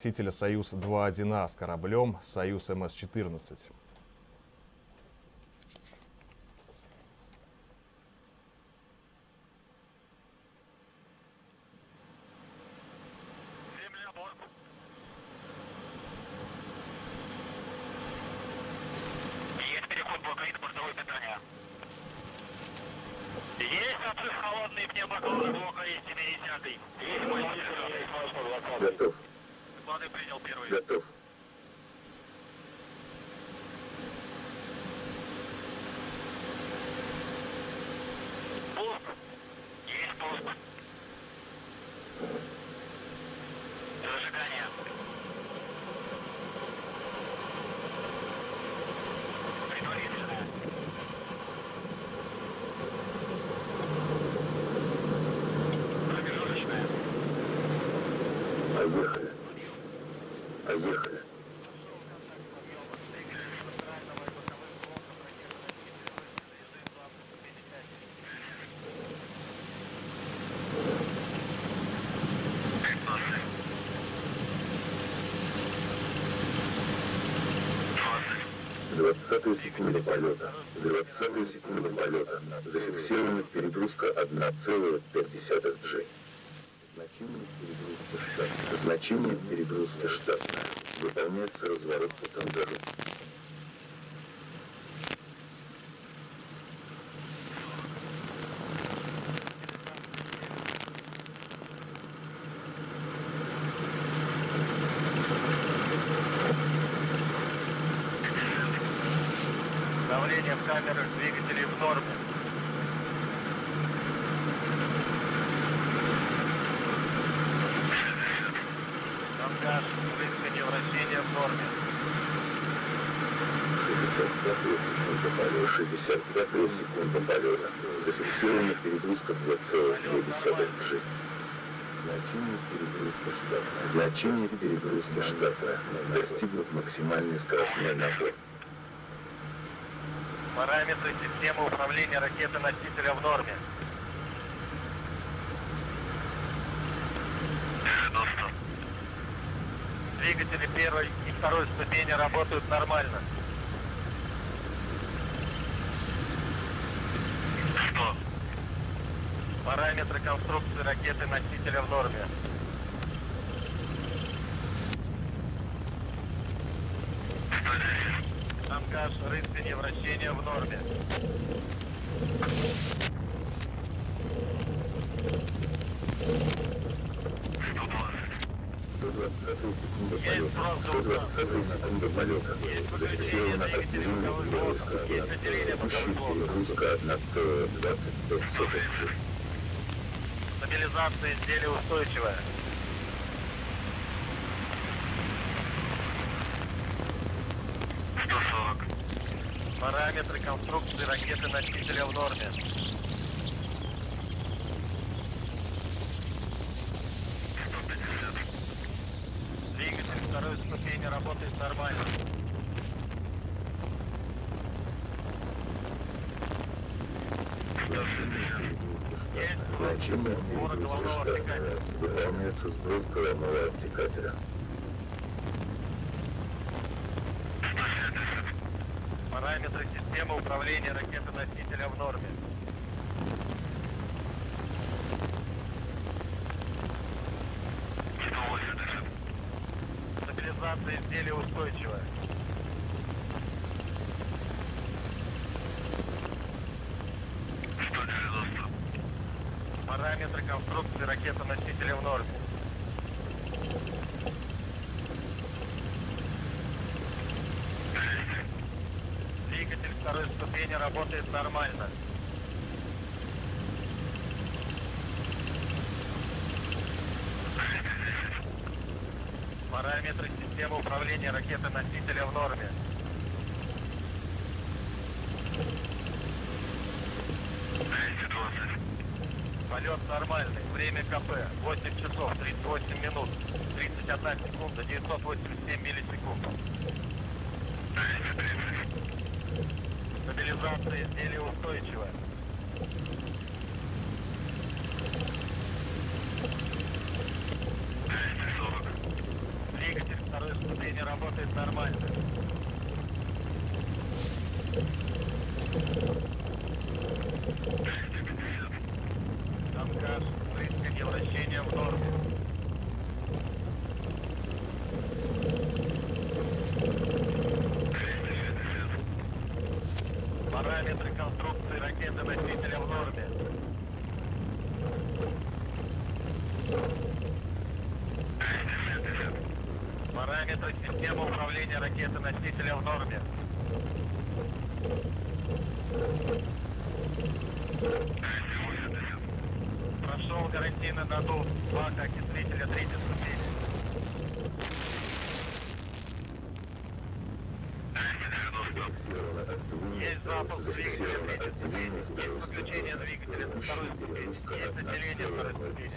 Носителя Союз-2.1а с кораблем «Союз МС-14». Есть переход блока вид бортовое питание. Есть отрыв холодный пневмоколы блока есть 70-й. Есть мой Готов. Доклады принял первый. Готов. Пуск. Есть пуск. Зажигание. Предварительное. Промежуточное. Поехали. Поехали. Двадцатая секунда полета. За 20-ю секунду полета зафиксирована перегрузка 1,5 G. Значение перегрузки штатное. Выполняется разворот по тандему. Давление в камерах двигателей в норме. Ангаж, рыскание, вращение в норме. 65 секунда полета. Зафиксирована перегрузка 2,2 G. Значение перегрузки штатное. Достигнут максимальный скоростной набор. Параметры системы управления ракеты-носителя в норме. 90. Двигатели первой и второй ступени работают нормально. 100. Параметры конструкции ракеты-носителя в норме. 110. Ангаж, рыскание, вращение в норме. 120 секунда полета. Зафиксировано активное войска. Текущая перегрузка 1,25 G. Стабилизация изделия устойчивая. 140. Параметры конструкции ракеты-носителя в норме. 150. Двигатель второй ступени работает нормально. 160. Значение перегрузки штатное. Выполняется сброс головного обтекателя. 170. Параметры системы управления ракеты-носителя в норме. 180. Стабилизация изделия устойчивая. 190. Параметры конструкции ракеты-носителя в норме. 200. Двигатель второй ступени работает нормально. 210. Параметры системы управления ракеты-носителя в норме. 220. Полет нормальный. Время КП 8 часов 38 минут 31 секунда 987 миллисекунд. 230. Стабилизация изделия устойчивая. 240. Двигатель второй ступени работает нормально. Замкаш, прысканье вращения в норме. Параметры конструкции ракеты-носителя в норме. Параметры системы управления ракеты-носителя в норме. Прошел гарантийный надув бака окислителя третьей ступени. Есть запуск двигателя третьей ступени. Есть подключение двигателя со второй ступени. Есть отделение второй ступени.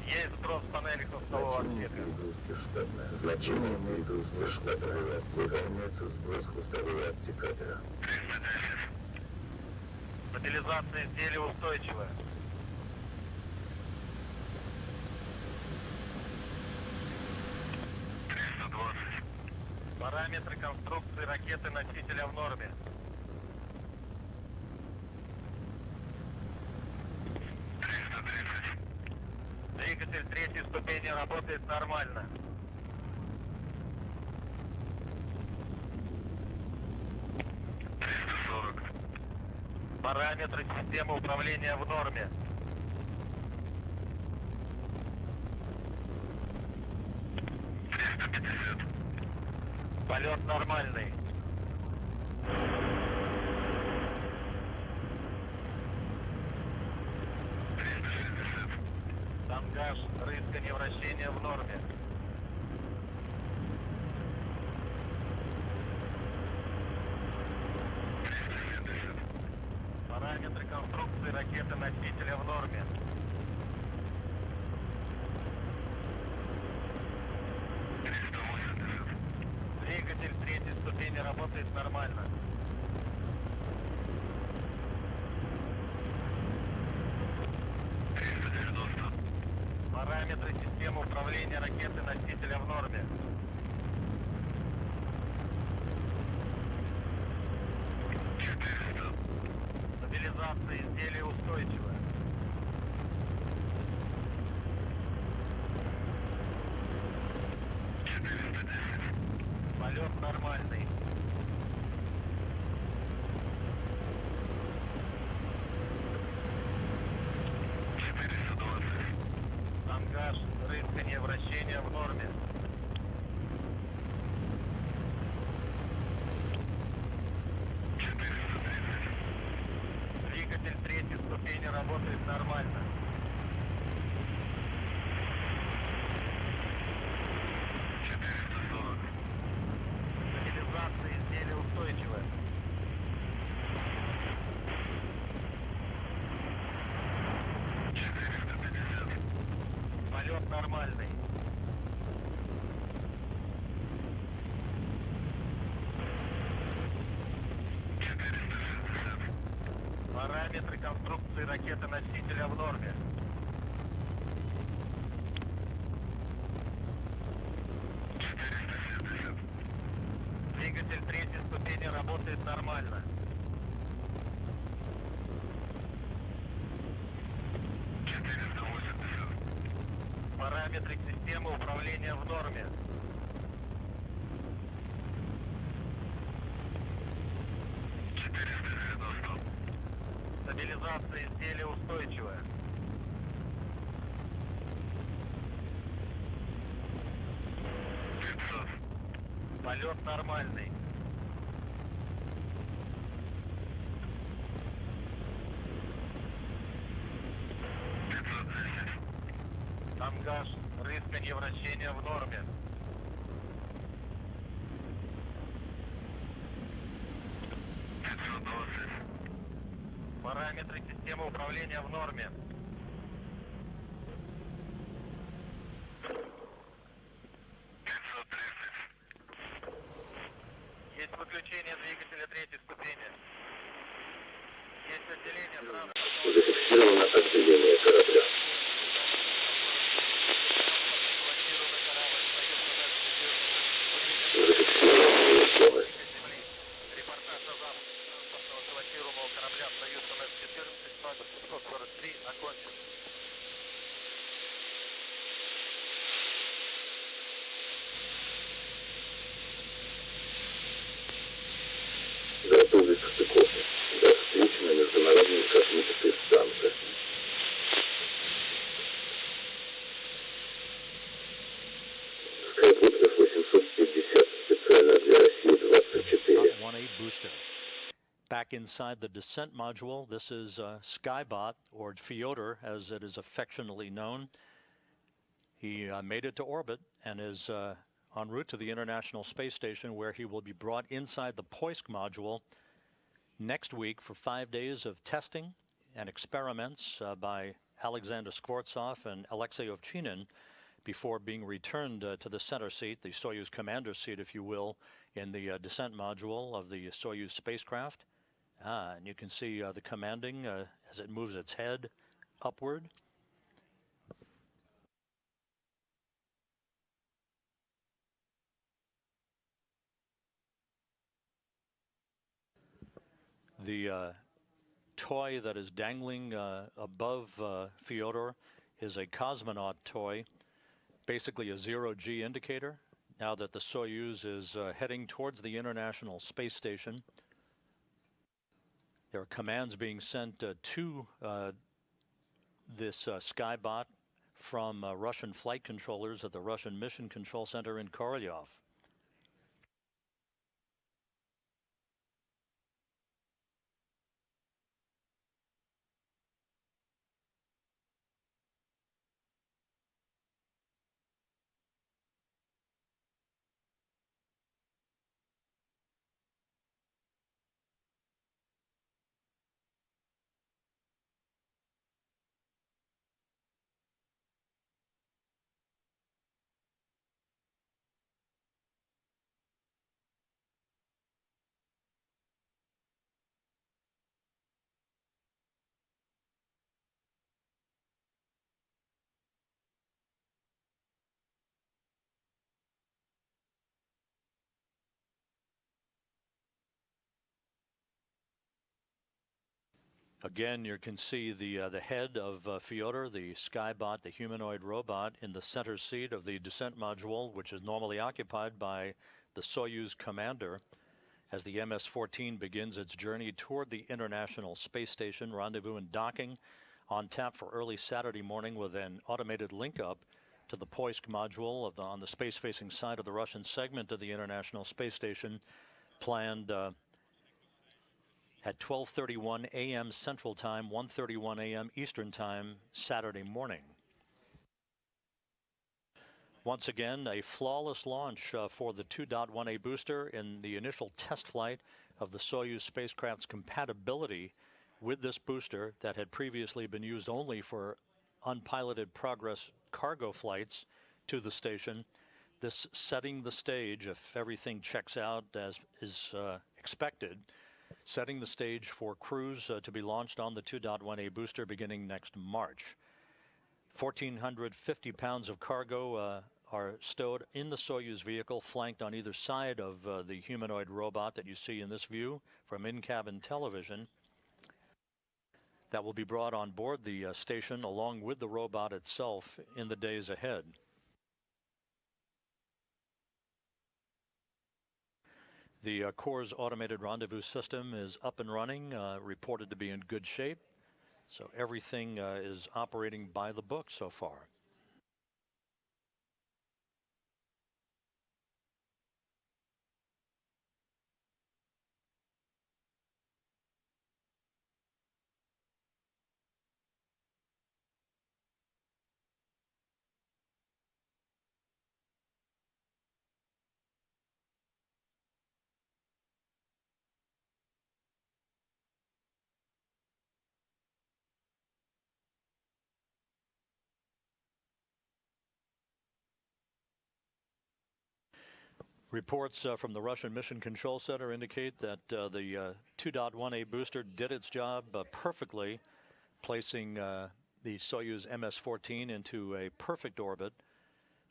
Есть сброс панели хвостового отсека. Значение перегрузки штатного отсека. Выполняется сброс хвостового отсекателя. Стабилизация изделия устойчивая. Параметры конструкции ракеты-носителя в норме. Двигатель третьей ступени работает нормально. Параметры системы управления в норме. Полет нормальный. Тангаж, рысканье вращения в норме. Параметры конструкции ракеты-носителя в норме. Двигатель третьей ступени работает нормально. Параметры системы управления ракеты-носителя в норме. Стабилизация изделия устойчивая. Полет нормальный. Тангаж, рысканье вращения в норме. Двигатель третьей ступени работает нормально. Стабилизация изделия устойчивая. Полет нормальный. Параметры конструкции ракеты-носителя в норме. Двигатель третьей ступени работает нормально. Параметры системы управления в норме. Стабилизация изделия устойчивая. Полет нормальный. Тангаж, рысканье вращения в норме. Параметры системы управления в норме. Есть выключение двигателя третьей ступени. Есть отделение транспортного. Зафиксировано отделение корабля. booster. Back inside the descent module, this is Skybot, or Fyodor as it is affectionately known. He made it to orbit and is en route to the International Space Station, where he will be brought inside the Puysk module next week for 5 days of testing and experiments by Alexander Skvortsov and Alexei Ovchinin before being returned to the center seat, the Soyuz commander seat, if you will, in the descent module of the Soyuz spacecraft. And you can see the commanding as it moves its head upward. The toy that is dangling above Fyodor is a cosmonaut toy, basically a zero-G indicator, now that the Soyuz is heading towards the International Space Station. There are commands being sent to this Skybot from Russian flight controllers at the Russian Mission Control Center in Korolyov. Again, you can see the head of Fyodor, the Skybot, the humanoid robot, in the center seat of the descent module, which is normally occupied by the Soyuz commander, as the MS-14 begins its journey toward the International Space Station. Rendezvous and docking on tap for early Saturday morning with an automated link-up to the Puysk module on the space-facing side of the Russian segment of the International Space Station, planned at 12:31 a.m. Central Time, 1:31 a.m. Eastern Time, Saturday morning. Once again, a flawless launch for the 2.1A booster in the initial test flight of the Soyuz spacecraft's compatibility with this booster that had previously been used only for unpiloted Progress cargo flights to the station. This setting the stage, if everything checks out as is expected, setting the stage for crews to be launched on the 2.1A booster beginning next March. 1,450 pounds of cargo are stowed in the Soyuz vehicle, flanked on either side of the humanoid robot that you see in this view from in-cabin television. That will be brought on board the station along with the robot itself in the days ahead. The Corps' automated rendezvous system is up and running, reported to be in good shape. So everything is operating by the book so far. Reports from the Russian Mission Control Center indicate that the 2.1A booster did its job perfectly, placing the Soyuz MS-14 into a perfect orbit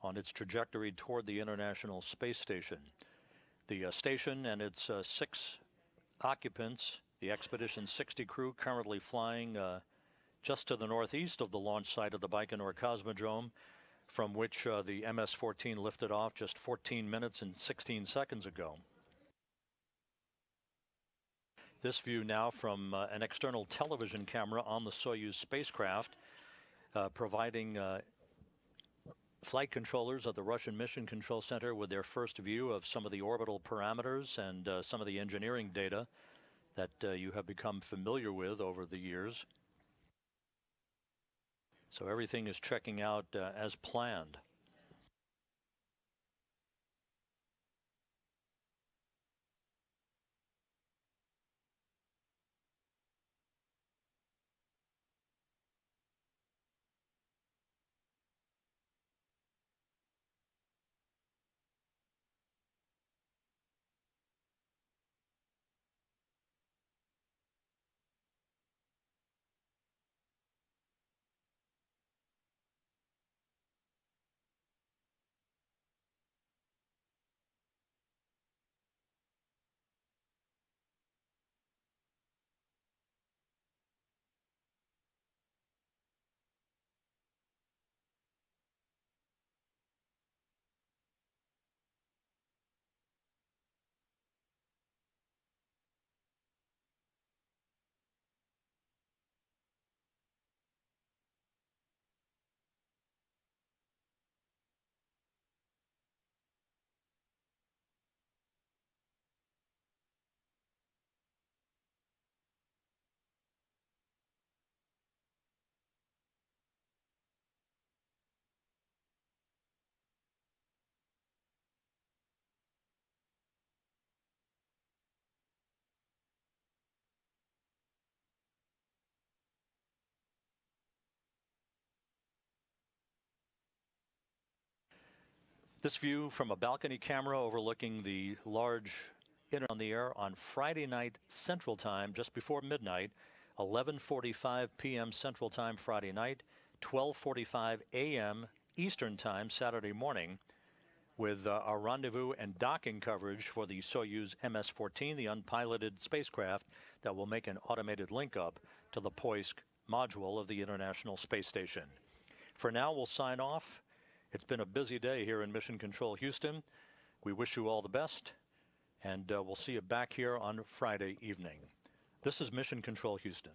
on its trajectory toward the International Space Station. The station and its 6 occupants, the Expedition 60 crew, currently flying just to the northeast of the launch site of the Baikonur Cosmodrome, from which the MS-14 lifted off just 14 minutes and 16 seconds ago. This view now from an external television camera on the Soyuz spacecraft, providing flight controllers of the Russian Mission Control Center with their first view of some of the orbital parameters and some of the engineering data that you have become familiar with over the years. So everything is checking out as planned. This view from a balcony camera overlooking the large In on the Air on Friday night Central Time, just before midnight, 11:45 p.m. Central Time Friday night, 12:45 a.m. Eastern Time Saturday morning, with our rendezvous and docking coverage for the Soyuz MS-14, the unpiloted spacecraft that will make an automated link-up to the Puysk module of the International Space Station. For now, we'll sign off. It's been a busy day here in Mission Control Houston. We wish you all the best, and we'll see you back here on Friday evening. This is Mission Control Houston.